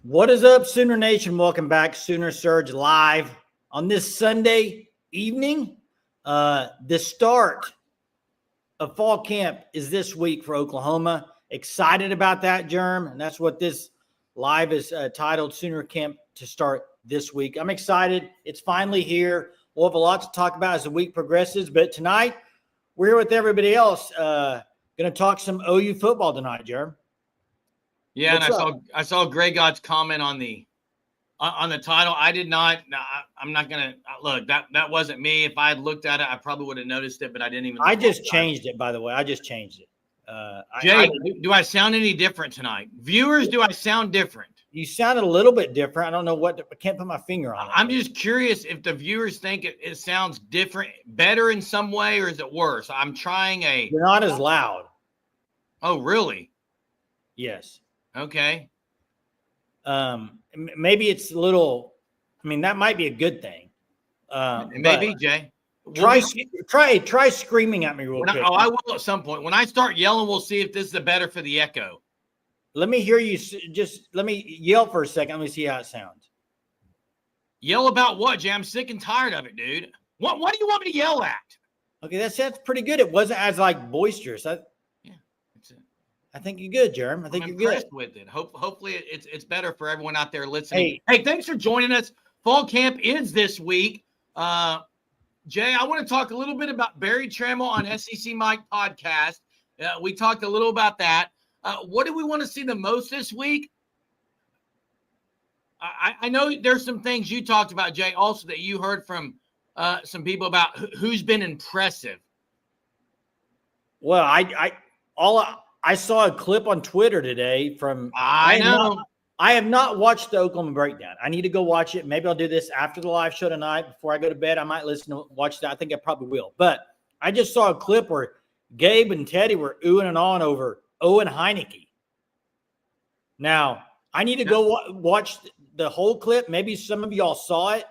What is up, Sooner Nation? Welcome back, Sooner Surge Live on this Sunday evening. The start of fall camp is this week for Oklahoma. Excited about that, Germ, and that's what this live is titled, Sooner Camp to start this week. I'm excited. It's finally here. We'll have a lot to talk about as the week progresses, but tonight we're here with everybody else. Going to talk some OU football tonight, Germ. Yeah, what's and I saw Greg Gott's comment on the title. I did not. I'm not gonna look. That wasn't me. If I had looked at it, I probably would have noticed it, but I didn't even. I just changed it, by the way. I just changed it. Jay, do I sound any different tonight? Viewers, do I sound different? You sounded a little bit different. I don't know what. I can't put my finger on it. I'm just curious if the viewers think it sounds different, better in some way, or is it worse? I'm trying You're not as loud. Oh, really? Yes. Okay. Maybe it's a little. I mean, that might be a good thing. Maybe, Jay. Try screaming at me real quick. I will at some point. When I start yelling, we'll see if this is the better for the echo. Let me hear you. Just let me yell for a second. Let me see how it sounds. Yell about what, Jay? I'm sick and tired of it, dude. What do you want me to yell at? Okay, that sounds pretty good. It wasn't as boisterous. I think you're good, Jerm. I think you're good with it. Hopefully it's better for everyone out there listening. Hey, thanks for joining us. Fall camp is this week. Jay, I want to talk a little bit about Barry Trammell on SEC Mike podcast. We talked a little about that. What do we want to see the most this week? I know there's some things you talked about, Jay, also that you heard from some people about who's been impressive. Well, I saw a clip on Twitter today from. I have not watched the Oklahoma breakdown. I need to go watch it. Maybe I'll do this after the live show tonight before I go to bed. I might watch that. I think I probably will. But I just saw a clip where Gabe and Teddy were oohing and awing over Owen Heineke. Now I need to go watch the whole clip. Maybe some of y'all saw it,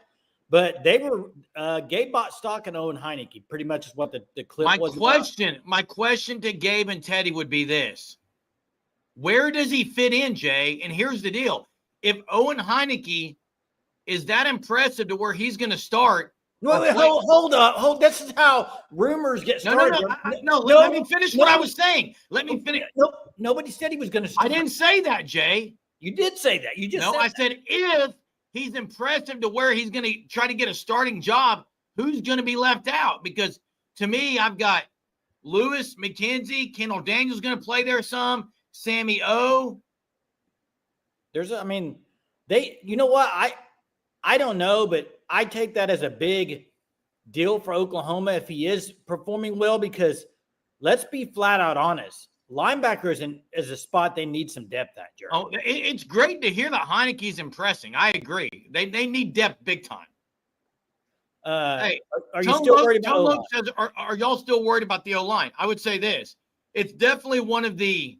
but they were Gabe bought stock in Owen Heineke. Pretty much is what the clip was. My question to Gabe and Teddy would be this: where does he fit in, Jay? And here's the deal: if Owen Heineke is that impressive to where he's going to start, hold up. This is how rumors get started. No, let me finish what I was saying. Let me finish. Nope. Nobody said he was going to start. I didn't say that, Jay. You did say that. You just I said if he's impressive to where he's going to try to get a starting job, who's going to be left out? Because to me, I've got Lewis, McKenzie, Kendall Daniels going to play there some, Sammy O. You know what? I don't know, but I take that as a big deal for Oklahoma if he is performing well, because let's be flat out honest. Linebackers is a spot they need some depth at, Jerry. Oh, it's great to hear that Heineke's impressing. I agree. They need depth big time. Are you still worried about O-line? Says, are y'all still worried about the O-line? I would say this. It's definitely one of the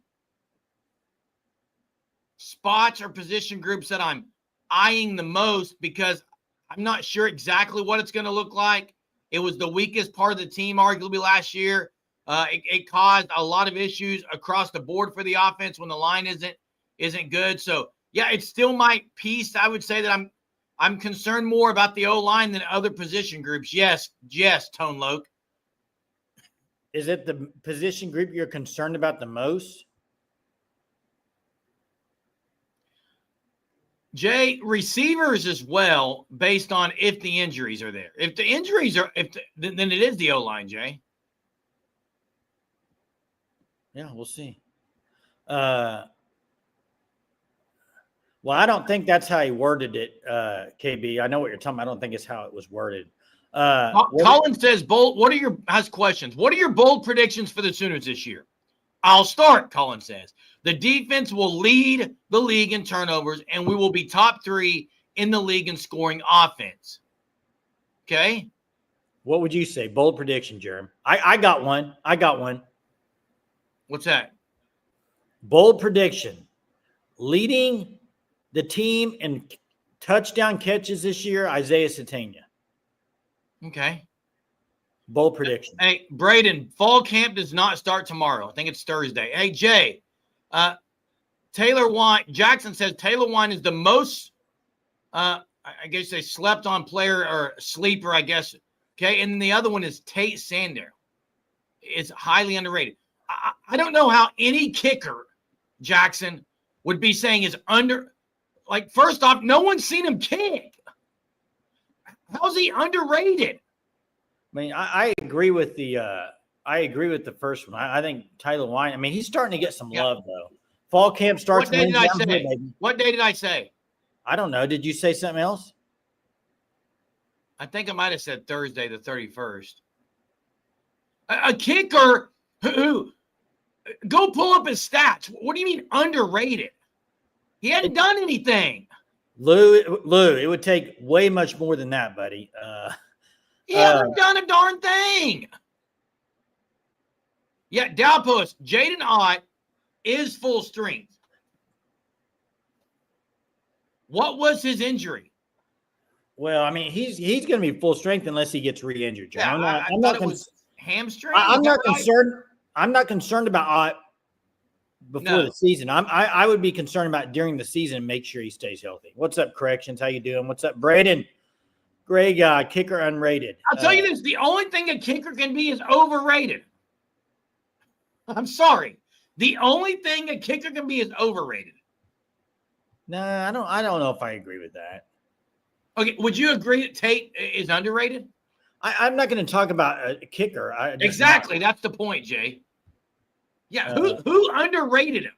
spots or position groups that I'm eyeing the most, because I'm not sure exactly what it's going to look like. It was the weakest part of the team arguably last year. It caused a lot of issues across the board for the offense when the line isn't good. So yeah, it's still my piece. I would say that I'm concerned more about the O-line than other position groups. Yes, Tone Loke. Is it the position group you're concerned about the most? Jay, receivers as well, based on if the injuries are there. If the injuries are, then it is the O-line, Jay. Yeah, we'll see. Well, I don't think that's how he worded it, KB. I know what you're talking about. I don't think it's how it was worded. Colin says, has questions. What are your bold predictions for the Sooners this year? I'll start, Colin says. The defense will lead the league in turnovers, and we will be top 3 in the league in scoring offense. Okay? What would you say? Bold prediction, Jerem. I got one. What's that? Bold prediction. Leading the team in touchdown catches this year, Isaiah Satania. Okay. Bold prediction. Hey, Braden, fall camp does not start tomorrow. I think it's Thursday. Hey, Jay, Taylor Wine, Jackson says Taylor Wine is the most, I guess they slept on player or sleeper, I guess. Okay. And then the other one is Tate Sander. It's highly underrated. I don't know how any kicker, Jackson, would be saying is under. Like, first off, no one's seen him kick. How's he underrated? I mean, I agree with the first one. I think Taylor Wine. I mean, he's starting to get some love though. Fall camp starts. What day did I say? What day did I say? I don't know. Did you say something else? I think I might have said Thursday the 31st. A kicker who go pull up his stats. What do you mean underrated? He hadn't done anything. Lou, it would take way much more than that, buddy. He hasn't done a darn thing. Yeah, Dowpost, Jaden Ott is full strength. What was his injury? Well, I mean, he's going to be full strength unless he gets re-injured. John. Yeah, I thought it was hamstring. I'm not concerned. I'm not concerned about Ott before the season. I would be concerned about during the season. Make sure he stays healthy. What's up, Corrections? How you doing? What's up, Braden? Great guy, kicker unrated. I'll tell you this: the only thing a kicker can be is overrated. I'm sorry. The only thing a kicker can be is overrated. Nah, I don't know if I agree with that. Okay, would you agree that Tate is underrated? I'm not going to talk about a kicker. Exactly, that's the point, Jay. Yeah, who underrated him?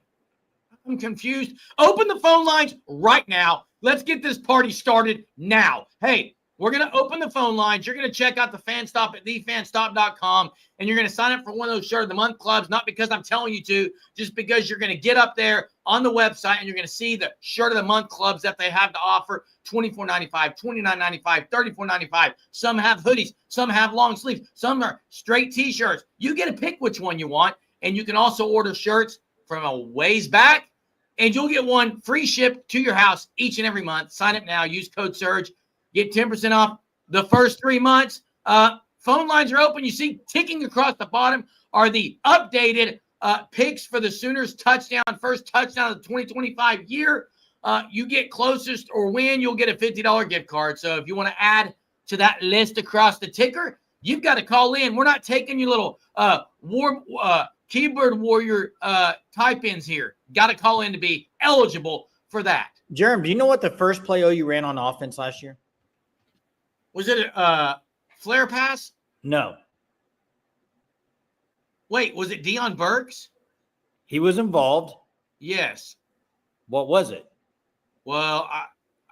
I'm confused. Open the phone lines right now. Let's get this party started now. Hey, we're going to open the phone lines. You're going to check out the Fan Stop at thefanstop.com, and you're going to sign up for one of those Shirt of the Month clubs, not because I'm telling you to, just because you're going to get up there on the website and you're going to see the Shirt of the Month clubs that they have to offer, $24.95, $29.95, $34.95. Some have hoodies. Some have long sleeves. Some are straight T-shirts. You get to pick which one you want, and you can also order shirts from a ways back, and you'll get one free shipped to your house each and every month. Sign up now. Use code SURGE. Get 10% off the first 3 months. Phone lines are open. You see ticking across the bottom are the updated picks for the Sooners first touchdown of the 2025 year. You get closest or win, you'll get a $50 gift card. So if you want to add to that list across the ticker, you've got to call in. We're not taking your little keyboard warrior type-ins here. Got to call in to be eligible for that. Jerem, do you know what the first play OU ran on offense last year? Was it a flare pass? No. Wait, was it Deion Burks? He was involved. Yes. What was it? Well, I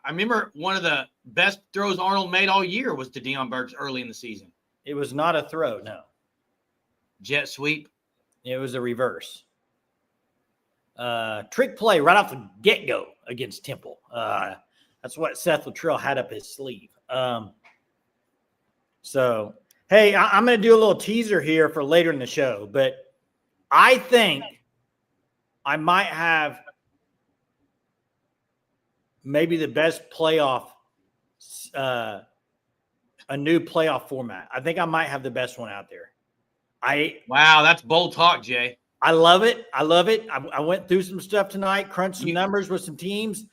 remember one of the best throws Arnold made all year was to Deion Burks early in the season. It was not a throw, no. Jet sweep? It was a reverse. Trick play right off the get-go against Temple. That's what Seth Luttrell had up his sleeve. So, hey, I'm going to do a little teaser here for later in the show, but I think I might have maybe the best playoff, a new playoff format. I think I might have the best one out there. Wow, that's bold talk, Jay. I love it. I love it. I went through some stuff tonight, crunched some numbers with some teams,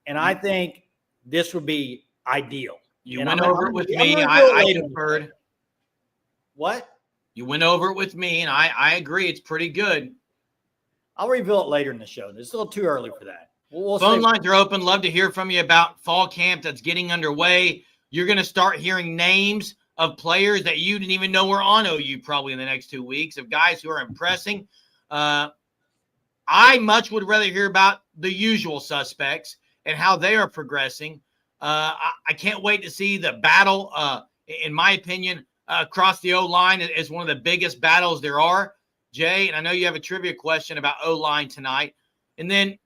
and I think this would be ideal. You went over it with me. I deferred. What? You went over it with me, and I agree. It's pretty good. I'll reveal it later in the show. It's a little too early for that. We'll Phone lines are open. Love to hear from you about fall camp that's getting underway. You're going to start hearing names of players that you didn't even know were on OU probably in the next 2 weeks, of guys who are impressing. I much would rather hear about the usual suspects and how they are progressing. I can't wait to see the battle, in my opinion, across the O-line is one of the biggest battles there are, Jay. And I know you have a trivia question about O-line tonight. And then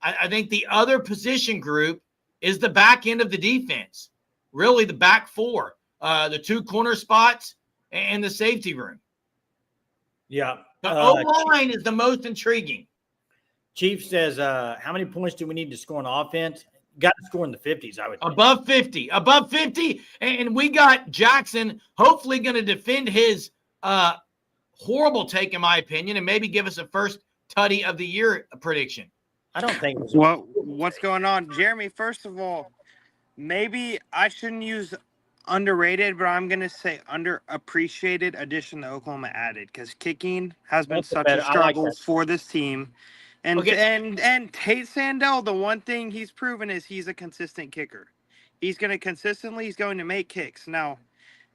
I think the other position group is the back end of the defense, really the back four, the two corner spots and the safety room. Yeah. The O-line is the most intriguing. Chief says, how many points do we need to score on offense? Got to score in the 50s, I would think. Above 50. And we got Jackson hopefully going to defend his horrible take, in my opinion, and maybe give us a first tutty of the year prediction. I don't think it was. Well, what's going on? Jeremy, first of all, maybe I shouldn't use underrated, but I'm going to say underappreciated addition that Oklahoma added because kicking has been That's such better. a I like struggle that. for this team. And, Okay. and Tate Sandell, the one thing he's proven is he's a consistent kicker. He's going to make kicks. Now,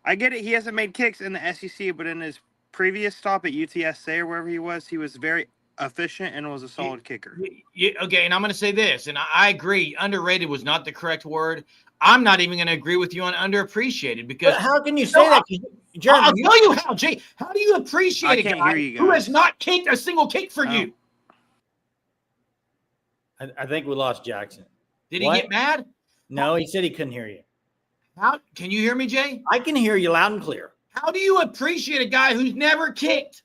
I get it. He hasn't made kicks in the SEC, but in his previous stop at UTSA or wherever he was very efficient and was a solid kicker. Okay, and I'm going to say this, and I agree. Underrated was not the correct word. I'm not even going to agree with you on underappreciated because But how can you say that? Jeremy, I'll tell you how, Jay. How do you appreciate a guy who has not kicked a single kick for you? I think we lost Jackson. Did he get mad? No, he said he couldn't hear you. How can you hear me, Jay? I can hear you loud and clear. How do you appreciate a guy who's never kicked?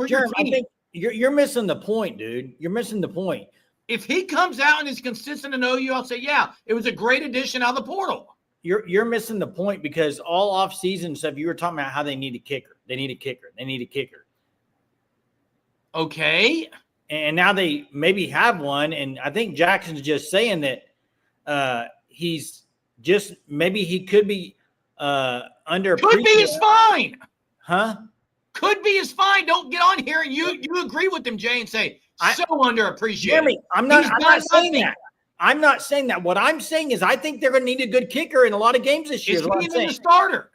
Jeremy, I think you're missing the point, dude. You're missing the point. If he comes out and is consistent in OU, I'll say, yeah, it was a great addition out of the portal. You're missing the point because all off-season stuff, you were talking about how they need a kicker. They need a kicker. They need a kicker. Okay. And now they maybe have one. And I think Jackson's just saying that he's just maybe he could be underappreciated. Could be is fine. Huh? Could be is fine. Don't get on here and you agree with him, Jay, and say so underappreciated. Jeremy, I'm not saying that. I'm not saying that. What I'm saying is I think they're going to need a good kicker in a lot of games this year. Is he even the starter?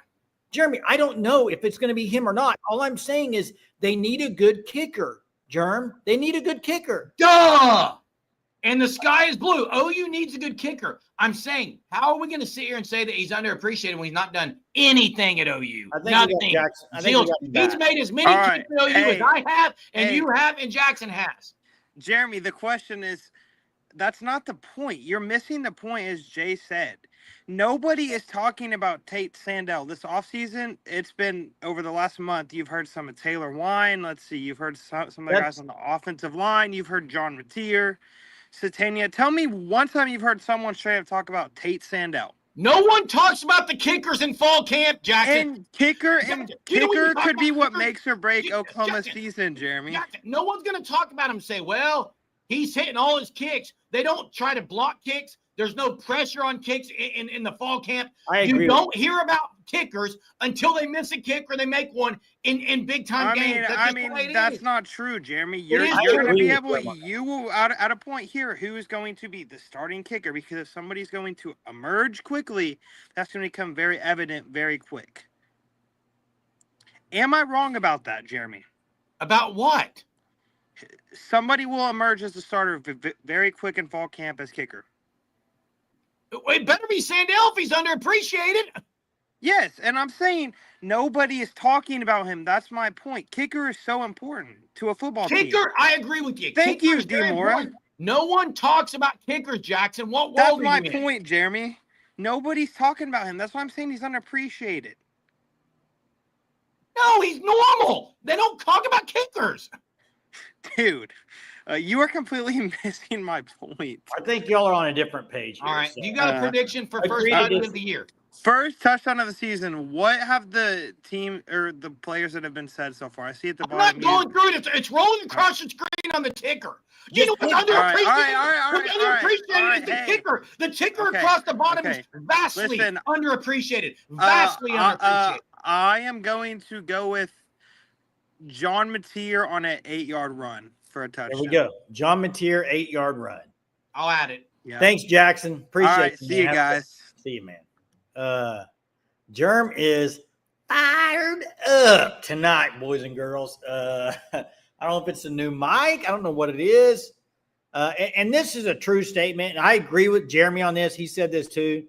Jeremy, I don't know if it's going to be him or not. All I'm saying is they need a good kicker, Jerm. They need a good kicker. Duh! And the sky is blue. OU needs a good kicker. I'm saying, how are we going to sit here and say that he's underappreciated when he's not done anything at OU? Nothing. He's made as many kicks at OU as I have, and you have, and Jackson has. Jeremy, the question is, that's not the point. You're missing the point, as Jay said. Nobody is talking about Tate Sandell. This offseason, it's been over the last month. You've heard some of Taylor Wine. Let's see. You've heard some of the guys on the offensive line. You've heard John Mateer, Satania. Tell me one time you've heard someone straight up talk about Tate Sandell. No one talks about the kickers in fall camp, Jackson. And kicker could be what makes or break Oklahoma's season, Jeremy. Jackson, no one's going to talk about him and say, well, he's hitting all his kicks. They don't try to block kicks. There's no pressure on kicks in the fall camp. I agree. You don't hear about kickers until they miss a kick or they make one in big-time games. That's not true, Jeremy. You're going to be able – you will, at a point here, who is going to be the starting kicker? Because if somebody's going to emerge quickly, that's going to become very evident very quick. Am I wrong about that, Jeremy? About what? Somebody will emerge as the starter very quick in fall camp as kicker. It better be Sandell if he's underappreciated. Yes, and I'm saying nobody is talking about him. That's my point. Kicker is so important to a football team. Kicker, I agree with you. Thank you, D-Mora. No one talks about kickers, Jackson. What world That's are you my in? point, Jeremy. Nobody's talking about him. That's why I'm saying he's underappreciated. No, he's normal. They don't talk about kickers. Dude, you are completely missing my point. I think y'all are on a different page here. All right. You got a prediction for first touchdown of the year? First touchdown of the season. What have the team or the players that have been said so far? I see at the bottom. I'm not going through it. It's rolling across the screen on the ticker. You know what's underappreciated? What's underappreciated is the kicker. The ticker across the bottom is vastly underappreciated. Vastly underappreciated. I am going to go with John Mateer on an 8-yard run for a touchdown. There we go. John Mateer, 8-yard run. I'll add it. Yeah. Thanks, Jackson. Appreciate it. See you guys. See you, man. Germ is fired up tonight, boys and girls. I don't know if it's a new mic. I don't know what it is. And this is a true statement. And I agree with Jeremy on this. He said this too.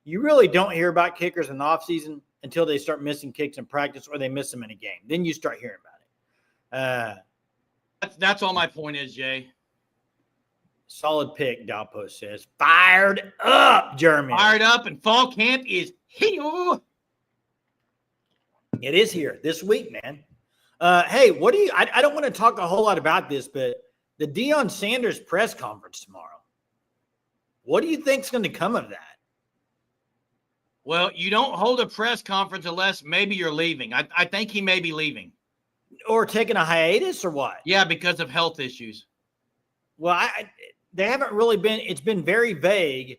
You really don't hear about kickers in the offseason until they start missing kicks in practice or they miss them in a game. Then you start hearing about it. That's all my point is, Jay. Solid pick, Dalpo says. Fired up, Jeremy. Fired up, and fall camp is here. It is here this week, man. Hey, what do you – I don't want to talk a whole lot about this, but the Deion Sanders press conference tomorrow, what do you think's going to come of that? Well, you don't hold a press conference unless maybe you're leaving. I think he may be leaving. Or taking a hiatus or what? Yeah, because of health issues. Well, they haven't really been. It's been very vague.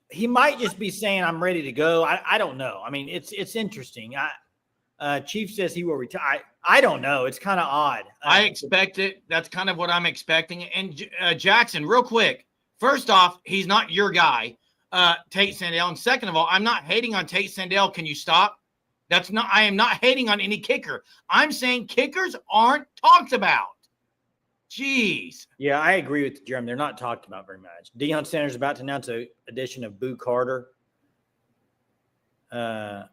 He might just be saying, "I'm ready to go." I don't know. I mean, it's interesting. Chief says he will retire. I don't know. It's kind of odd. I expect it. That's kind of what I'm expecting. And Jackson, real quick. First off, he's not your guy, Tate Sandell. And second of all, I'm not hating on Tate Sandell. Can you stop? I am not hating on any kicker. I'm saying kickers aren't talked about. Jeez. Yeah, I agree with Jeremy. They're not talked about very much. Deion Sanders about to announce an addition of Boo Carter. Yeah,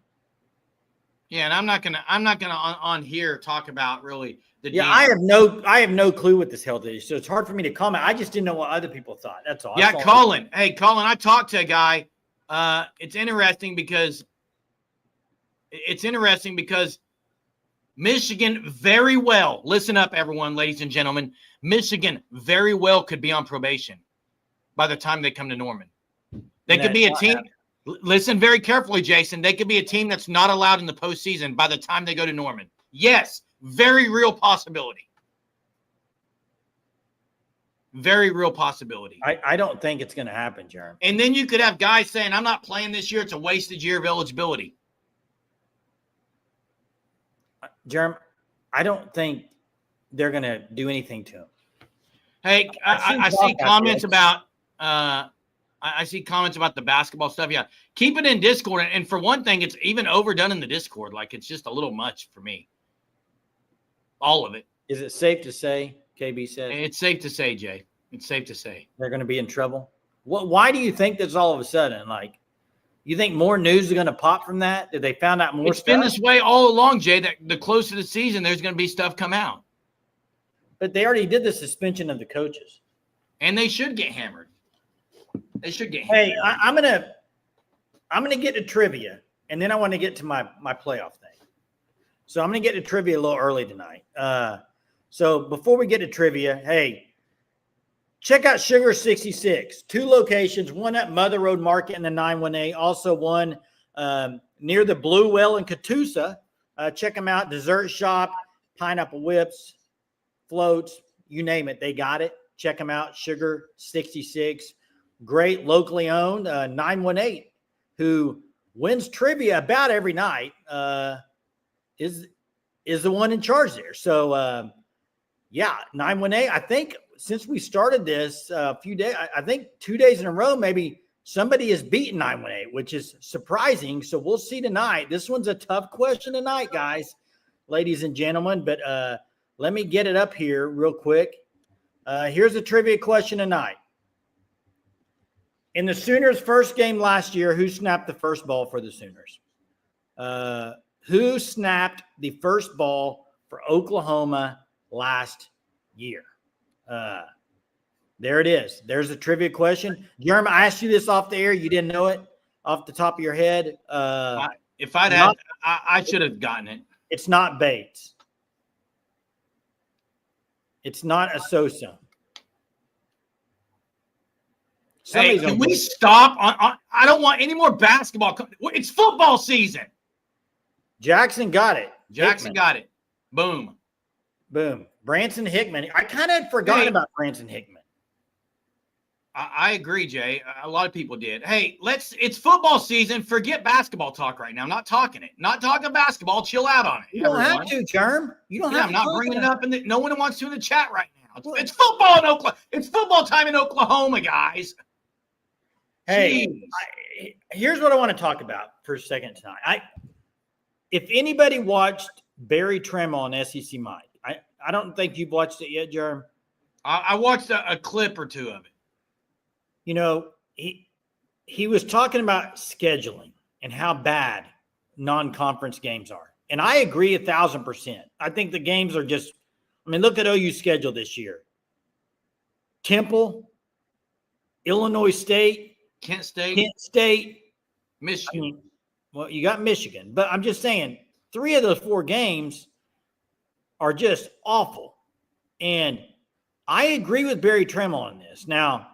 and I'm not gonna on here talk about really the. Yeah, Deion. I have no clue what this health is, so it's hard for me to comment. I just didn't know what other people thought. That's all. Yeah, Colin. Hey, Colin, I talked to a guy. It's interesting because Michigan very well. Listen up, everyone, ladies and gentlemen. Michigan very well could be on probation by the time they come to Norman. They could be a team. Listen very carefully, Jason. They could be a team that's not allowed in the postseason by the time they go to Norman. Yes, very real possibility. Very real possibility. I don't think it's going to happen, Jeremy. And then you could have guys saying, "I'm not playing this year. It's a wasted year of eligibility." Jeremy, I don't think they're going to do anything to him. Hey, I see comments about I see comments about the basketball stuff. Yeah, keep it in Discord. And for one thing, it's even overdone in the Discord. Like, it's just a little much for me. All of it. Is it safe to say, KB says? It's safe to say, Jay. It's safe to say. They're going to be in trouble? Why do you think this all of a sudden? Like, you think more news is going to pop from that? Did they found out more It's stuff? been this way all along, Jay, that the closer to the season, there's going to be stuff come out. But they already did the suspension of the coaches. And they should get hammered. They should get hammered. Hey, I'm gonna get to trivia, and then I want to get to my playoff thing. So I'm gonna get to trivia a little early tonight. So before we get to trivia, hey, check out Sugar 66. 2 locations, one at Mother Road Market in the 918, also one near the Blue Well in Catoosa. Check them out. Dessert shop, pineapple whips, floats, you name it, they got it. Check them out. Sugar 66. Great locally owned 918 who wins trivia about every night is the one in charge there. So yeah, 918. I think since we started this a few days, I think 2 days in a row, maybe somebody has beaten 918, which is surprising. So we'll see tonight. This one's a tough question tonight, guys, ladies and gentlemen. But let me get it up here real quick. Here's a trivia question tonight. In the Sooners' first game last year, who snapped the first ball for the Sooners? Who snapped the first ball for Oklahoma last year? There it is. There's a trivia question. Jeremy, I asked you this off the air. You didn't know it off the top of your head. If I'd had, I should have gotten it. It's not Bates. It's not a Sosa. Hey, can we stop? I don't want any more basketball. It's football season. Jackson got it. Jackson got it. Boom. Boom. Branson Hickman. I kind of had forgotten about Branson Hickman. I agree, Jay. A lot of people did. Hey, it's football season. Forget basketball talk right now. I'm not talking it. Not talking basketball. Chill out on it. You don't have to, Germ. You don't have to. I'm not bringing it up. No one wants to in the chat right now. It's football in Oklahoma. It's football time in Oklahoma, guys. Hey, here's what I want to talk about for a second tonight. If anybody watched Barry Tremmel on SEC Mike, I don't think you've watched it yet, Jerm. I watched a clip or two of it. You know, he was talking about scheduling and how bad non-conference games are. And I agree 1,000%. I think the games are just, look at OU's schedule this year. Temple, Illinois State, Kent State, Michigan. Well, you got Michigan, but I'm just saying 3 of those 4 games are just awful. And I agree with Barry Tremmel on this. Now,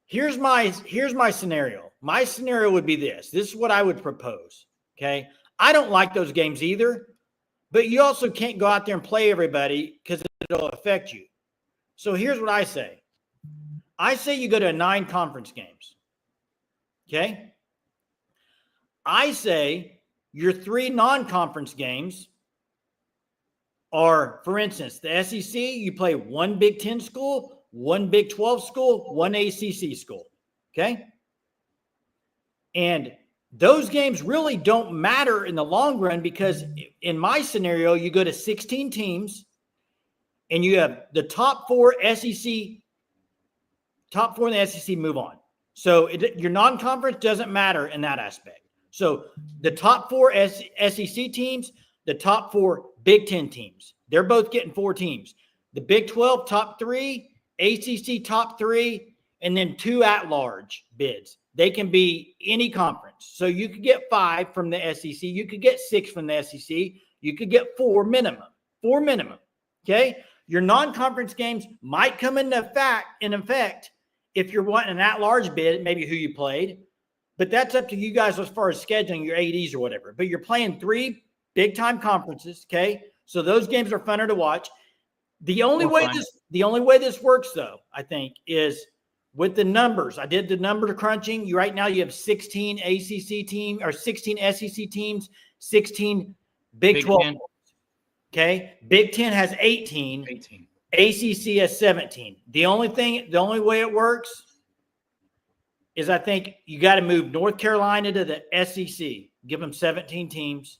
here's my scenario. My scenario would be this. This is what I would propose, okay? I don't like those games either, but you also can't go out there and play everybody because it'll affect you. So here's what I say. I say you go to 9 conference games. Okay? I say your 3 non-conference games are, for instance, the SEC, you play 1 Big 10 school, 1 Big 12 school, 1 ACC school. Okay? And those games really don't matter in the long run because in my scenario, you go to 16 teams and you have the top 4 in the SEC move on. So your non-conference doesn't matter in that aspect. So the top 4 SEC teams, the top 4 Big 10 teams, they're both getting 4 teams. The Big 12 top 3, ACC top 3, and then 2 at-large bids. They can be any conference. So you could get 5 from the SEC. You could get 6 from the SEC. You could get 4 minimum. 4 minimum. Okay? Your non-conference games might come into effect if you're wanting an at-large bid, maybe who you played. But that's up to you guys as far as scheduling your ADs or whatever. But you're playing 3 big-time conferences, okay? So those games are funner to watch. The only way this works, though, I think, is with the numbers. I did the number crunching. Right now you have 16 ACC teams or 16 SEC teams, 16 Big 12. 10. Okay. Big 10 has 18. ACC has 17. The only way it works is I think you got to move North Carolina to the SEC, give them 17 teams,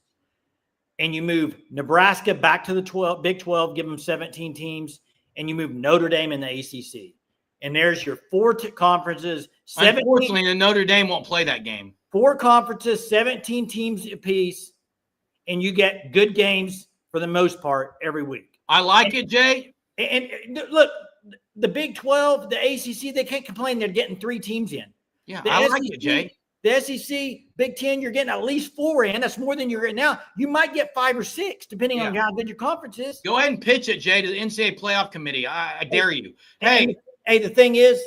and you move Nebraska back to the Big 12, give them 17 teams, and you move Notre Dame in the ACC. And there's your 4 conferences. Unfortunately, the Notre Dame won't play that game. 4 conferences, 17 teams apiece, and you get good games for the most part every week. I like it, Jay. And look, the Big 12, the ACC, they can't complain. They're getting 3 teams in. Yeah, I like it, Jay. The SEC, Big 10, you're getting at least 4 in. That's more than you're getting now. You might get 5 or 6, depending on how good your conference is. Go ahead and pitch it, Jay, to the NCAA playoff committee. I dare you. Hey, the thing is,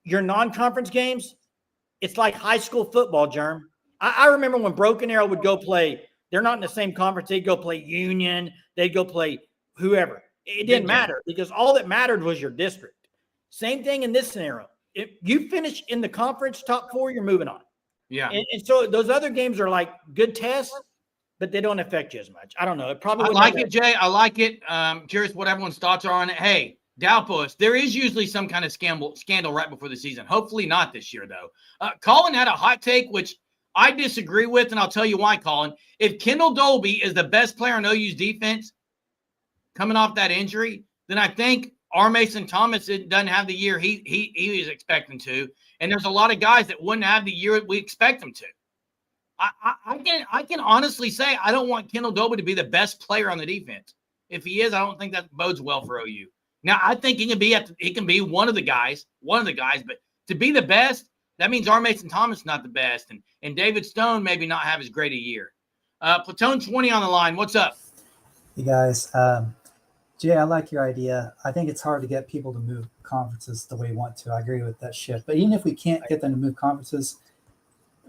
your non-conference games, it's like high school football, Germ. I remember when Broken Arrow would go play, they're not in the same conference. They'd go play Union. They'd go play whoever. It didn't matter because all that mattered was your district. Same thing in this scenario. If you finish in the conference top 4, you're moving on. Yeah. And so those other games are like good tests, but they don't affect you as much. I don't know. It probably I like it, Jay. I like it. Curious what everyone's thoughts are on it. Hey, Dalpos, there is usually some kind of scandal right before the season. Hopefully not this year, though. Colin had a hot take, which I disagree with, and I'll tell you why, Colin. If Kendall Dolby is the best player on OU's defense coming off that injury, then I think R. Mason Thomas doesn't have the year he is expecting to. And there's a lot of guys that wouldn't have the year we expect them to. I can honestly say I don't want Kendall Dolby to be the best player on the defense. If he is, I don't think that bodes well for OU. Now, I think he can be one of the guys, but to be the best, that means R. Mason Thomas not the best, and David Stone maybe not have as great a year. Platoon 20 on the line. What's up? Hey, guys. Jay, I like your idea. I think it's hard to get people to move conferences the way we want to. I agree with that shit. But even if we can't get them to move conferences,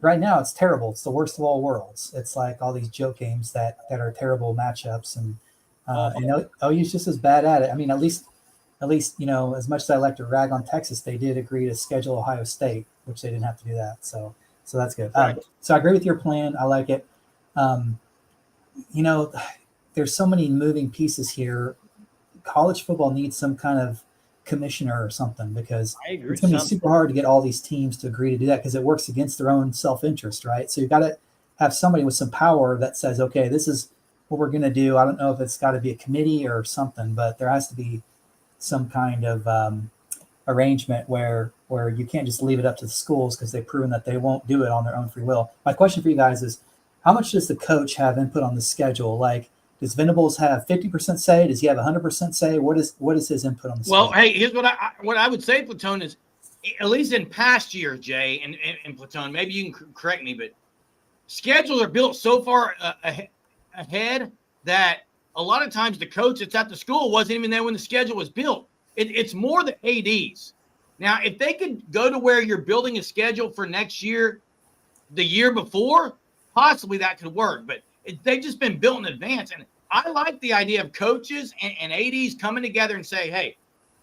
right now it's terrible. It's the worst of all worlds. It's like all these joke games that are terrible matchups, and OU's just as bad at it. I mean, at least, as much as I like to rag on Texas, they did agree to schedule Ohio State, which they didn't have to do that. So that's good. Right. So I agree with your plan. I like it. There's so many moving pieces here. College football needs some kind of commissioner or something, because it's going to be super hard to get all these teams to agree to do that, because it works against their own self-interest, right? So you've got to have somebody with some power that says, okay, this is what we're going to do. I don't know if it's got to be a committee or something, but there has to be some kind of arrangement where you can't just leave it up to the schools, because they've proven that they won't do it on their own free will. My question for you guys is, how much does the coach have input on the schedule? Like, does Venables have 50% say? Does he have 100% say? What is his input on the schedule? Well, hey, here's what I would say, Platoon, is at least in past years, Jay, and Platoon, maybe you can correct me, but schedules are built so far ahead that a lot of times the coach that's at the school wasn't even there when the schedule was built. It's more the ADs. Now, if they could go to where you're building a schedule for next year, the year before, possibly that could work. But they've just been built in advance. And I like the idea of coaches and ADs coming together and say, hey,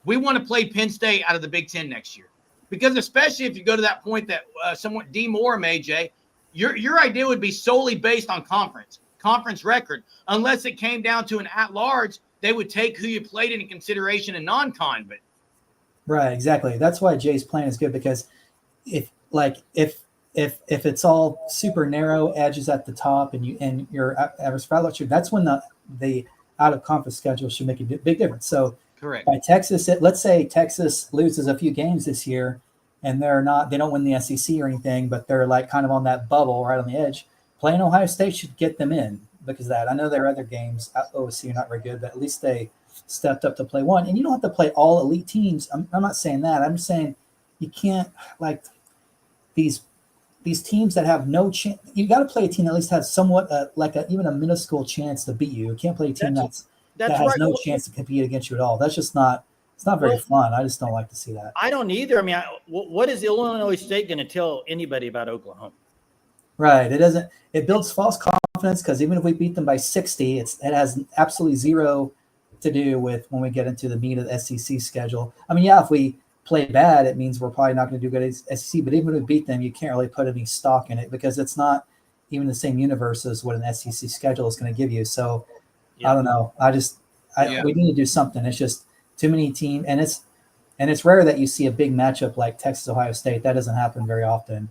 we want to play Penn State out of the Big Ten next year. Because especially if you go to that point that somewhat D. Moore made, Jay, your idea would be solely based on conference record. Unless it came down to an at-large, they would take who you played into consideration in non-con. But right, exactly. That's why Jay's plan is good, because if it's all super narrow edges at the top and your average foul shooter, that's when the out of conference schedule should make a big difference. So correct. By Texas, let's say Texas loses a few games this year and they don't win the SEC or anything, but they're like kind of on that bubble right on the edge. Playing Ohio State should get them in because of that. I know their other games at OSU are not very good, but at least they stepped up to play one. And you don't have to play all elite teams. I'm not saying that. I'm just saying you can't, like, these teams that have no chance. You got to play a team that at least has somewhat even a minuscule chance to beat you. You can't play a team that has right. no chance to compete against you at all. That's just not. It's not very fun. I just don't like to see that. I don't either. I mean, what is Illinois State going to tell anybody about Oklahoma? Right. It doesn't. It builds false confidence, because even if we beat them by 60, it has absolutely zero to do with when we get into the meat of the SEC schedule. I mean, yeah, if we play bad, it means we're probably not going to do good at SEC. But even if we beat them, you can't really put any stock in it, because it's not even the same universe as what an SEC schedule is going to give you. So I don't know. We need to do something. It's just too many teams, and it's rare that you see a big matchup like Texas Ohio State. That doesn't happen very often.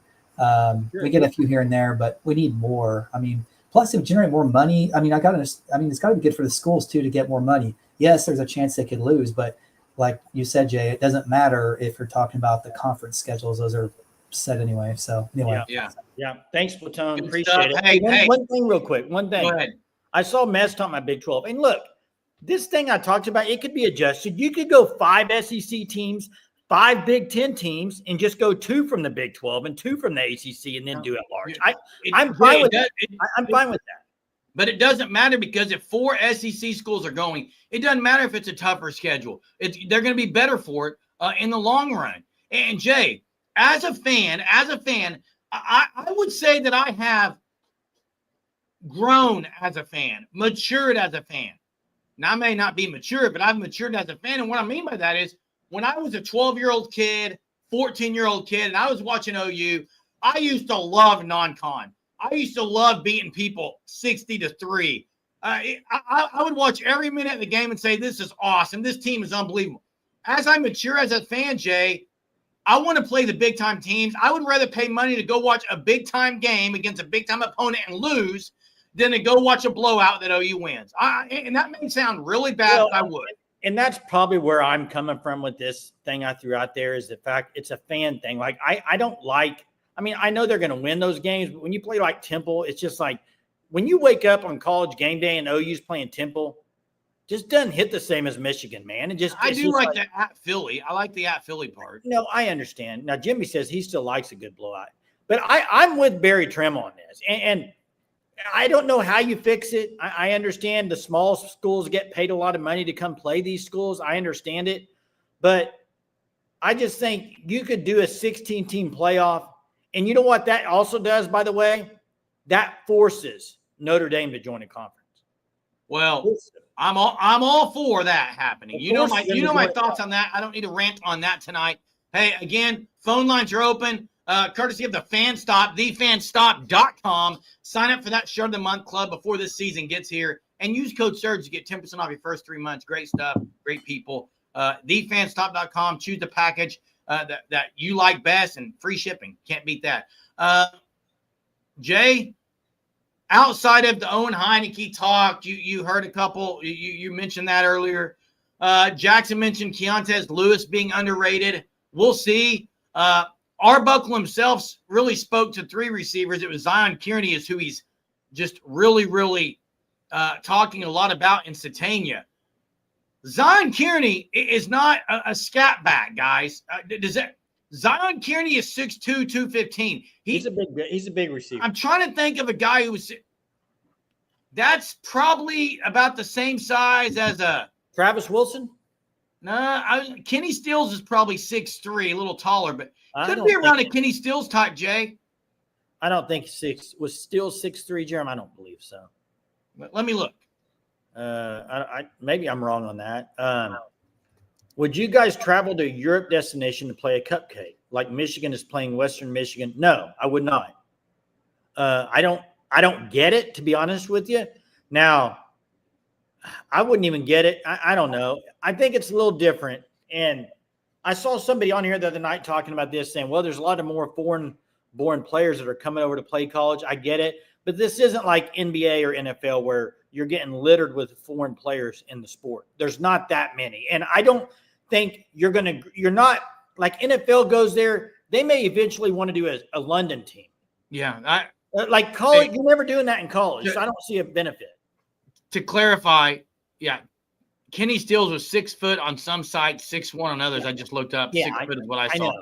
We get a few here and there, but we need more. I mean, plus if we generate more money, I mean, it's got to be good for the schools too to get more money. Yes, there's a chance they could lose, but like you said, Jay, it doesn't matter if you're talking about the conference schedules; those are set anyway. So anyway, yeah. Thanks, Platone. Good Appreciate stuff. it. Hey, one thing, real quick. One thing. Go ahead. I saw Mess talking about Big 12, and look, this thing I talked about, it could be adjusted. You could go 5 SEC teams, 5 Big 10 teams, and just go 2 from the Big 12 and 2 from the ACC, and then do it large. I'm fine with that. I'm fine with that. But it doesn't matter, because if 4 SEC schools are going, it doesn't matter if it's a tougher schedule. They're going to be better for it in the long run. And Jay, as a fan, I would say that I have grown as a fan, matured as a fan. Now, I may not be mature, but I've matured as a fan. And what I mean by that is, when I was a 12-year-old kid, 14-year-old kid, and I was watching OU, I used to love non-con. I used to love beating people 60-3. I would watch every minute of the game and say, this is awesome. This team is unbelievable. As I mature as a fan, Jay, I want to play the big-time teams. I would rather pay money to go watch a big-time game against a big-time opponent and lose than to go watch a blowout that OU wins. And that may sound really bad, but I would. And that's probably where I'm coming from with this thing I threw out there, is the fact it's a fan thing. Like, I don't like – I mean, I know they're going to win those games, but when you play like Temple, it's just like when you wake up on college game day and OU's playing Temple, just doesn't hit the same as Michigan, man. I do like the at Philly. I like the at Philly part. No, I understand. Now, Jimmy says he still likes a good blowout. But I'm with Barry Trim on this. And I don't know how you fix it. I understand the small schools get paid a lot of money to come play these schools. I understand it. But I just think you could do a 16-team playoff. And you know what that also does, by the way? That forces Notre Dame to join a conference. Well, I'm all for that happening. You know my thoughts on that. I don't need to rant on that tonight. Hey, again, phone lines are open. Courtesy of the FanStop, thefanstop.com. Sign up for that Shirt of the Month club before this season gets here, and use code SURGE to get 10% off your first 3 months. Great stuff, great people. Thefanstop.com. Choose the package that you like best, and free shipping. Can't beat that. Jay, outside of the Owen Heineke talk, you heard a couple. You mentioned that earlier. Jackson mentioned Keontae Lewis being underrated. We'll see. Arbuckle himself really spoke to 3 receivers. It was Zion Kearney is who he's just really, really talking a lot about in Satania. Zion Kearney is not a scat back, guys. Zion Kearney is 6'2", 215. He's a big receiver. I'm trying to think of a guy who's that's probably about the same size as a Travis Wilson. No, Kenny Stills is probably 6'3", a little taller, but could be around a Kenny Stills type, Jay. I don't think was Stills 6'3", Jeremy. I don't believe so. Let me look. Maybe I'm wrong on that. Would you guys travel to a Europe destination to play a cupcake like Michigan is playing Western Michigan? No, I would not. I don't get it, to be honest with you. Now, I wouldn't even get it. I don't know. I think it's a little different. And I saw somebody on here the other night talking about this, saying, well, there's a lot of more foreign-born players that are coming over to play college. I get it. But this isn't like NBA or NFL where you're getting littered with foreign players in the sport. There's not that many. And I don't think you're not like NFL goes there. They may eventually want to do a London team. Yeah. Like college, you're never doing that in college. So I don't see a benefit. To clarify, yeah, Kenny Stills was 6 foot on some sites, 6'1" on others. I just looked up. 6 foot is what I saw.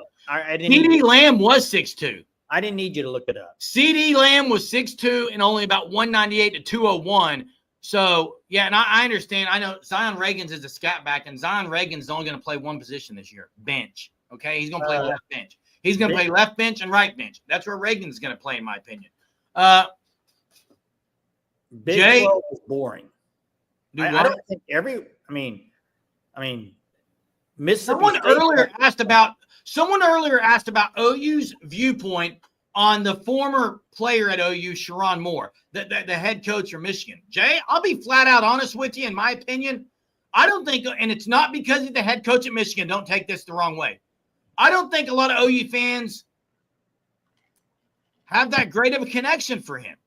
CD Lamb was 6'2". I didn't need you to look it up. CD Lamb was 6'2" and only about 198 to 201. So, yeah, and I understand. I know Zion Reagans is a scat back, and Zion Reagans is only going to play one position this year, bench. Okay? He's going to play left bench. He's going to play left bench and right bench. That's where Reagans is going to play, in my opinion. Big Jay 12 is boring. I don't think I mean, Mississippi Someone earlier asked about OU's viewpoint on the former player at OU, Sharon Moore, the head coach for Michigan. Jay, I'll be flat out honest with you. In my opinion, I don't think, and it's not because he's the head coach at Michigan. Don't take this the wrong way. I don't think a lot of OU fans have that great of a connection for him.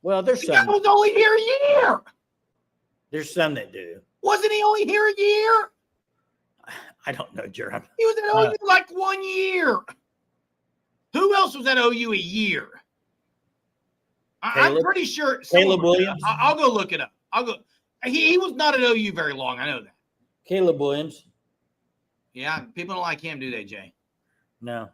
Well, there's The some. guy was only here a year. There's some that do. Wasn't he only here a year? I don't know, Jeremy. He was at OU like 1 year. Who else was at OU a year? I'm pretty sure. Caleb Williams. I'll go look it up. He was not at OU very long. I know that. Caleb Williams. Yeah, people don't like him, do they, Jay? No.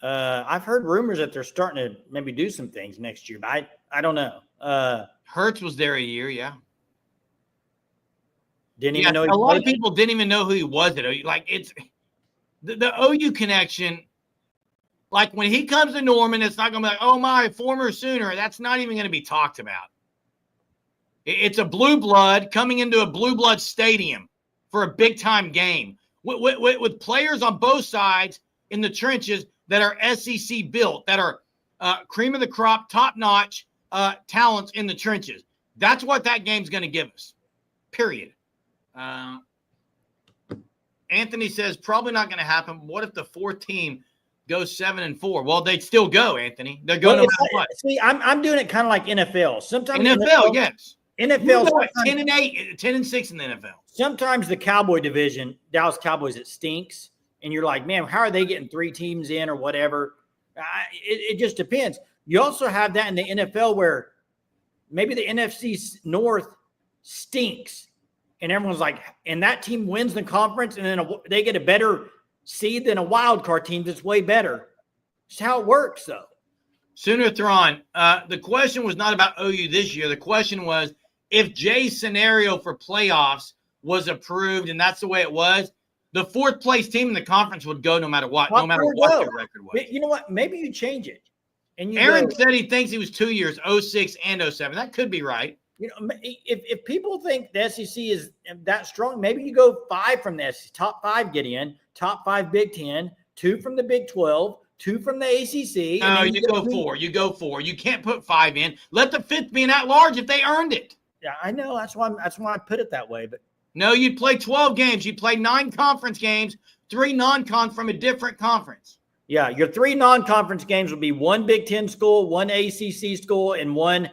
I've heard rumors that they're starting to maybe do some things next year, but I don't know. Hertz was there a year, yeah. Didn't even know. A lot of people didn't even know who he was at OU. Like, it's the OU connection. Like, when he comes to Norman, it's not going to be like, oh, my former Sooner. That's not even going to be talked about. It's a blue blood coming into a blue blood stadium for a big-time game with players on both sides in the trenches that are SEC built, that are cream of the crop, top-notch talents in the trenches. That's what that game's going to give us, period. Anthony says probably not going to happen. What if the fourth team goes 7-4? Well, they'd still go, Anthony. They're going no matter what. See, I'm doing it kind of like NFL. Sometimes NFL, yes. NFL 10-8, 10-6 in the NFL. Sometimes the Cowboy division, Dallas Cowboys, it stinks, and you're like, man, how are they getting 3 teams in or whatever? It just depends. You also have that in the NFL where maybe the NFC North stinks, and everyone's like, and that team wins the conference, and then they get a better seed than a wild card team that's way better. It's how it works, though. Sooner Thrawn, the question was not about OU this year. The question was, if Jay's scenario for playoffs was approved and that's the way it was, the fourth place team in the conference would go no matter what, no matter what their record was. You know what? Maybe you change it. And Aaron said he thinks he was 2 years, 06 and 07. That could be right. You know, if people think the SEC is that strong, maybe you go 5 from the SEC. Top 5 get in, top 5 Big 10, 2 from the Big 12, 2 from the ACC. No, you go 4. You go 4. You can't put 5 in. Let the 5th be an at-large if they earned it. Yeah, I know. That's why I put it that way. But no, you'd play 12 games. You'd play 9 conference games, 3 non-con from a different conference. Yeah, your 3 non-conference games would be 1 Big 10 school, 1 ACC school, and 1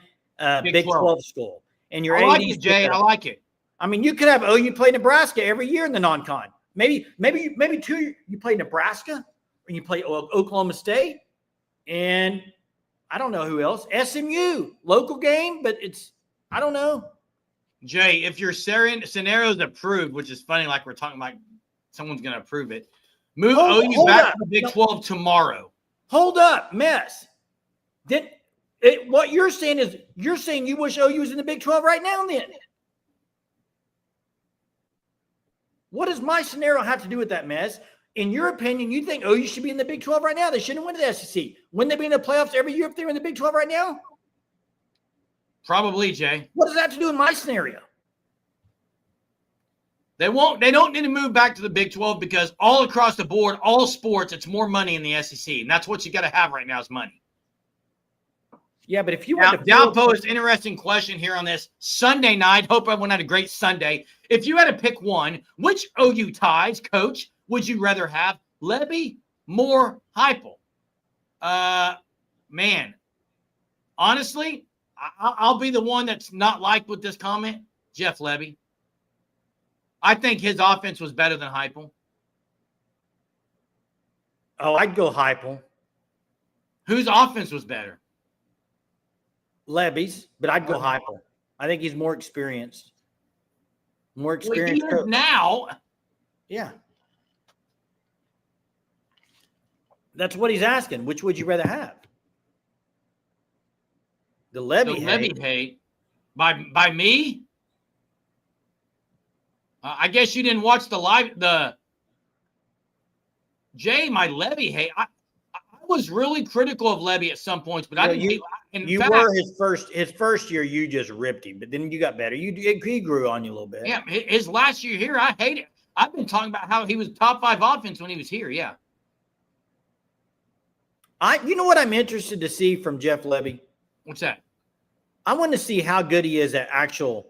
Big 12 school. And your I like it, Jay. I like it. I mean, you could have OU play Nebraska every year in the non-con. Maybe 2 you play Nebraska, and you play Oklahoma State, and I don't know who else. SMU, local game, but I don't know. Jay, if your scenario is approved, which is funny, like we're talking about someone's going to approve it, move OU back to the Big 12 tomorrow. Hold up, mess. What you're saying is you wish OU was in the Big 12 right now then. What does my scenario have to do with that, mess? In your opinion, you think OU should be in the Big 12 right now? They shouldn't win the SEC. Wouldn't they be in the playoffs every year if they were in the Big 12 right now? Probably, Jay. What does that have to do with my scenario? They don't need to move back to the Big 12 because all across the board, all sports, it's more money in the SEC. And that's what you got to have right now is money. Yeah, but if you now, want to Dow posed an interesting question here on this Sunday night. Hope everyone had a great Sunday. If you had to pick one, which OU ties coach would you rather have? Lebby, Moore, Heupel? Man, honestly, I'll be the one that's not liked with this comment. Jeff Lebby. I think his offense was better than Heupel. Oh, I'd go Heupel. Whose offense was better? Lebby's, but I'd go Heupel. I think he's more experienced. More Well, experienced he is now. Yeah. That's what he's asking. Which would you rather have? The Lebby hate. By me? I guess you didn't watch my Lebby hate. I was really critical of Lebby at some points, but I didn't hate. Were his first year. You just ripped him, but then you got better. He grew on you a little bit. Yeah, his last year here, I hate it. I've been talking about how he was top 5 offense when he was here. Yeah. You know what I'm interested to see from Jeff Lebby? What's that? I want to see how good he is at actual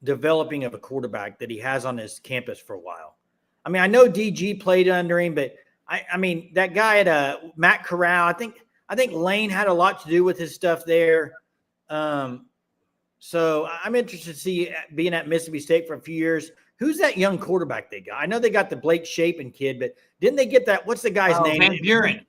developing of a quarterback that he has on his campus for a while. I mean, I know DG played under him, but I mean that guy at Matt Corral. I think Lane had a lot to do with his stuff there. So I'm interested to see, being at Mississippi State for a few years, who's that young quarterback they got? I know they got the Blake Shapen kid, but didn't they get that? What's the guy's name? Van Buren.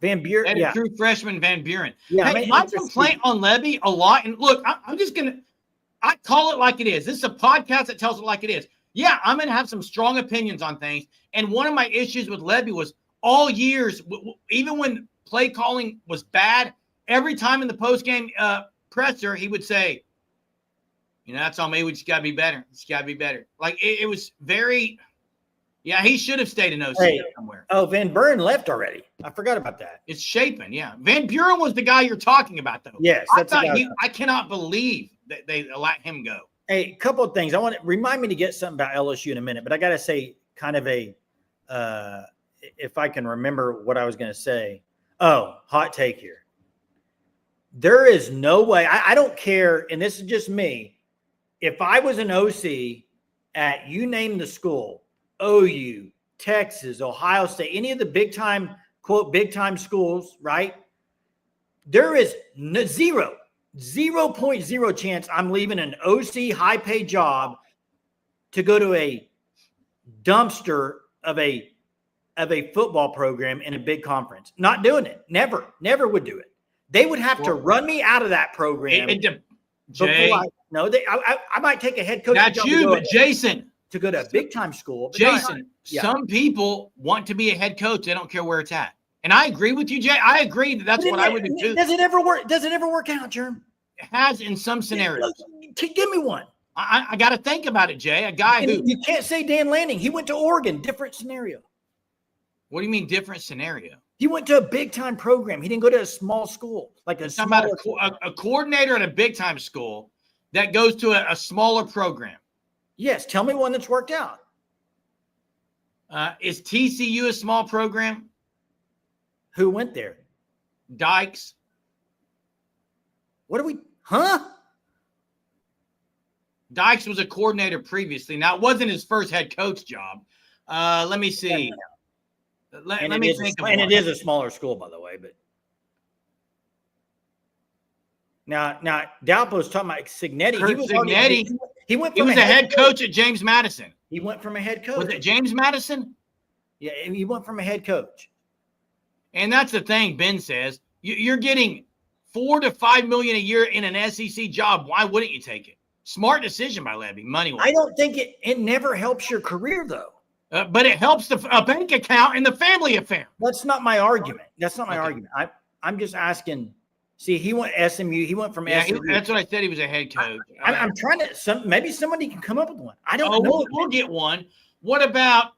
Van Buren, yeah. True freshman Van Buren. Yeah, hey, my complaint on Lebby a lot, and look, I'm just going to – I call it like it is. This is a podcast that tells it like it is. Yeah, I'm going to have some strong opinions on things, and one of my issues with Lebby was all years, even when play calling was bad, every time in the postgame presser, he would say, that's on me. We just got to be better. It's got to be better. Like, it was very – yeah, he should have stayed in OC somewhere. Oh, Van Buren left already. I forgot about that. It's Shapen, yeah. Van Buren was the guy you're talking about, though. Yes. I cannot believe that they let him go. Hey, a couple of things. I want to remind me to get something about LSU in a minute, but I got to say kind of if I can remember what I was going to say. Oh, hot take here. There is no way. I don't care, and this is just me. If I was an OC at you name the school, OU, Texas, Ohio State, any of the big time, quote, big time schools, right? There is 0.0 chance I'm leaving an OC high paid job to go to a dumpster of a football program in a big conference. Not doing it. Never would do it. They would have to run me out of that program. Jay, I might take a head coach. That's you, but Jason. To go to a big-time school. Jason, some people want to be a head coach. They don't care where it's at. And I agree with you, Jay. I agree that's what I would do too. Does it ever work? Does it ever work out, Jerm? It has in some scenarios. Give me one. I got to think about it, Jay. A guy who – You can't say Dan Lanning. He went to Oregon. Different scenario. What do you mean different scenario? He went to a big-time program. He didn't go to a small school. Like a coordinator at a big-time school that goes to a smaller program. Yes, tell me one that's worked out. Is TCU a small program? Who went there? Dykes. What are we? Dykes was a coordinator previously. Now, it wasn't his first head coach job. Let me see. Let me think of it. And it is a smaller school, by the way. But now Dalpo's talking about Cignetti. He was a head coach at James Madison. He went from a head coach. Was it James Madison? Yeah, he went from a head coach. And that's the thing Ben says. You're getting $4 to $5 million a year in an SEC job. Why wouldn't you take it? Smart decision by Lebby, money-wise. I don't think it never helps your career, though. But it helps a bank account and the family affair. That's not my argument. I'm just asking. See, he went SMU. He went from SMU. That's what I said. He was a head coach. I'm trying to. Maybe somebody can come up with one. I don't know. We'll get one. What about?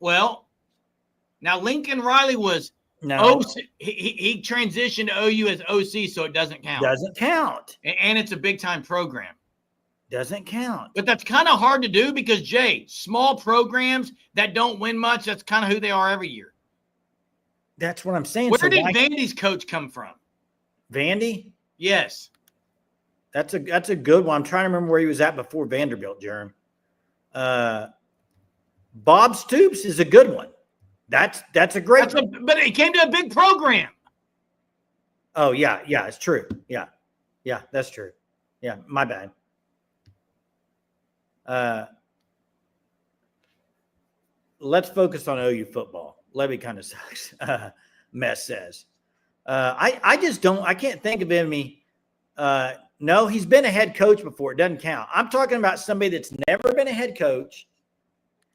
Well, now Lincoln Riley was OC. He transitioned to OU as OC, so it doesn't count. Doesn't count. And it's a big time program. Doesn't count. But that's kind of hard to do because, Jay, small programs that don't win much, that's kind of who they are every year. That's what I'm saying. Where did Vandy's coach come from? Vandy? Yes. That's a good one. I'm trying to remember where he was at before Vanderbilt, Jerm. Bob Stoops is a good one. That's a great one. But it came to a big program. Oh, yeah, it's true. Yeah, that's true. Yeah, my bad. Let's focus on OU football. Levy kind of sucks. Mess says. I just don't. I can't think of any. No, he's been a head coach before. It doesn't count. I'm talking about somebody that's never been a head coach.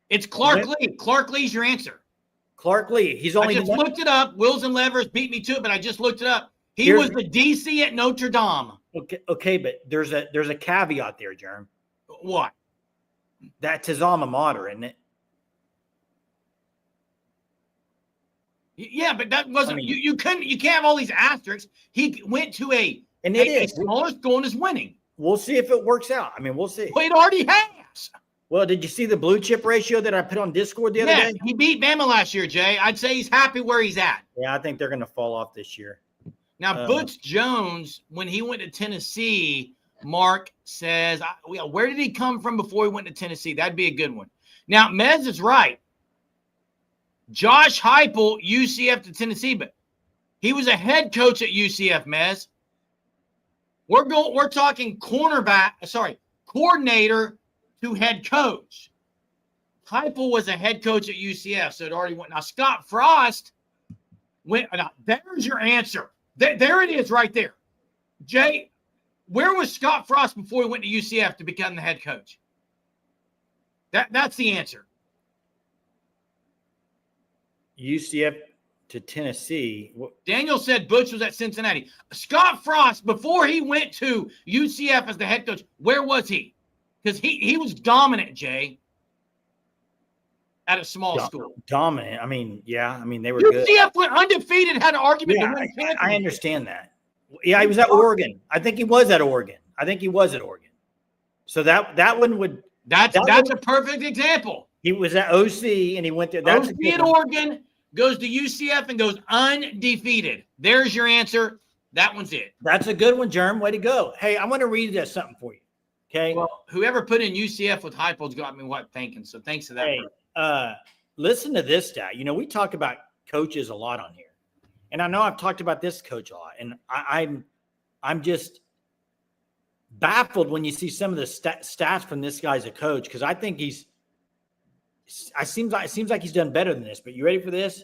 It's Clark Lee. Clark Lee's your answer. Clark Lee. He's only. I just looked it up. Wills and Levers beat me to it, but I just looked it up. He was the DC at Notre Dame. Okay, but there's a caveat there, Jerm. What? That's his alma mater, isn't it? Yeah, but that wasn't. You can't have all these asterisks. He went to a smaller school and is winning. We'll see if it works out. I mean, we'll see. Well, it already has. Well, did you see the blue chip ratio that I put on Discord the other day? He beat Bama last year, Jay. I'd say he's happy where he's at. Yeah, I think they're going to fall off this year. Now, Butch Jones, when he went to Tennessee, Mark says, where did he come from before he went to Tennessee? That'd be a good one. Now, Mez is right. Josh Heupel, UCF to Tennessee, but he was a head coach at UCF, Mez. We're talking coordinator to head coach. Heupel was a head coach at UCF, so it already went. Now, Scott Frost went. Now, there's your answer. There it is right there. Jay, where was Scott Frost before he went to UCF to become the head coach? That's the answer. UCF to Tennessee. Daniel said Butch was at Cincinnati. Scott Frost, before he went to UCF as the head coach, where was he? Because he was dominant, Jay, at a small school. Dominant. I mean, they were good. UCF went undefeated, had an argument to win championship. I understand that. Yeah, he was at Oregon. I think he was at Oregon. So that one would. That's a perfect example. He was at OC and he went there. That's OC at Oregon, goes to UCF and goes undefeated. There's your answer. That one's it. That's a good one, Jerm. Way to go. Hey, I want to read something for you. Okay. Well, whoever put in UCF with Heupel's got me thinking. So thanks to that. Hey, listen to this stat. We talk about coaches a lot on here, and I know I've talked about this coach a lot, and I'm just baffled when you see some of the stats from this guy as a coach, because I think it seems like he's done better than this. But you ready for this?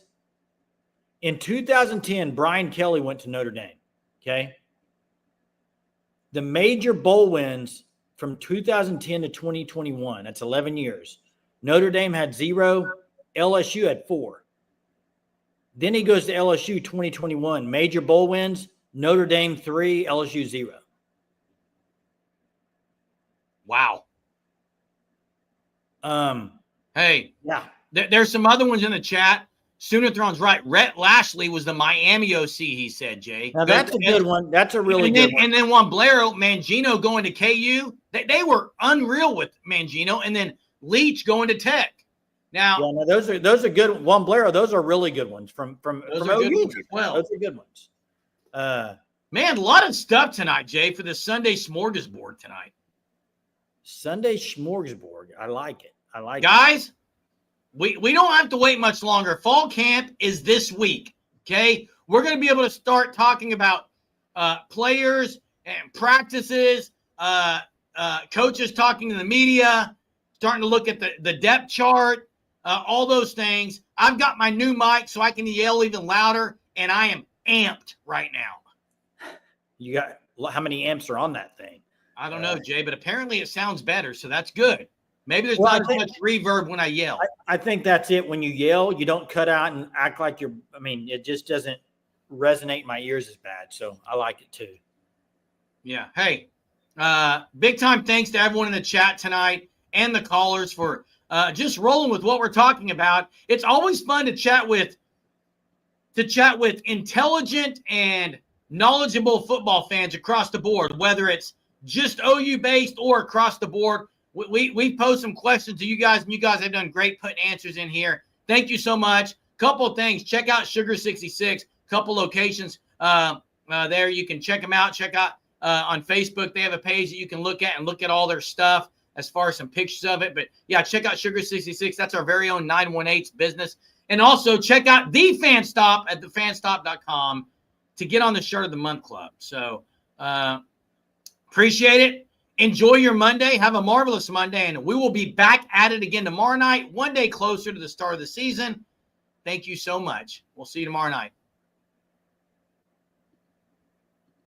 In 2010, Brian Kelly went to Notre Dame. Okay. The major bowl wins from 2010 to 2021, that's 11 years. Notre Dame had 0, LSU had 4. Then he goes to LSU 2021, major bowl wins, Notre Dame 3, LSU 0. Wow. Hey, yeah. There's some other ones in the chat. Soonerthron's right. Rhett Lashley was the Miami OC, he said, Jay. Now, that's a good one. That's a really good one. And then Juan Blairo, Mangino going to KU. They were unreal with Mangino. And then Leach going to Tech. Now, those are good. Juan Blairo, those are really good ones from OU as well. Those are good ones. Man, a lot of stuff tonight, Jay, for the Sunday smorgasbord tonight. Sunday smorgasbord. I like it. Guys, we don't have to wait much longer. Fall camp is this week, okay? We're going to be able to start talking about players and practices, coaches talking to the media, starting to look at the depth chart, all those things. I've got my new mic so I can yell even louder, and I am amped right now. You got how many amps are on that thing? I don't know, Jay, but apparently it sounds better, so that's good. Maybe there's not as much reverb when I yell. I think that's it. When you yell, you don't cut out and act like it just doesn't resonate in my ears as bad. So I like it too. Yeah. Hey, big time thanks to everyone in the chat tonight and the callers for just rolling with what we're talking about. It's always fun to chat with intelligent and knowledgeable football fans across the board, whether it's just OU based or across the board. We posed some questions to you guys, and you guys have done great putting answers in here. Thank you so much. Couple of things. Check out Sugar 66. Couple locations there. You can check them out. Check out on Facebook. They have a page that you can look at and look at all their stuff as far as some pictures of it. But yeah, check out Sugar 66. That's our very own 918 business. And also check out the Fan Stop at thefanstop.com to get on the Shirt of the Month Club. So appreciate it. Enjoy your Monday. Have a marvelous Monday. And we will be back at it again tomorrow night, one day closer to the start of the season. Thank you so much. We'll see you tomorrow night.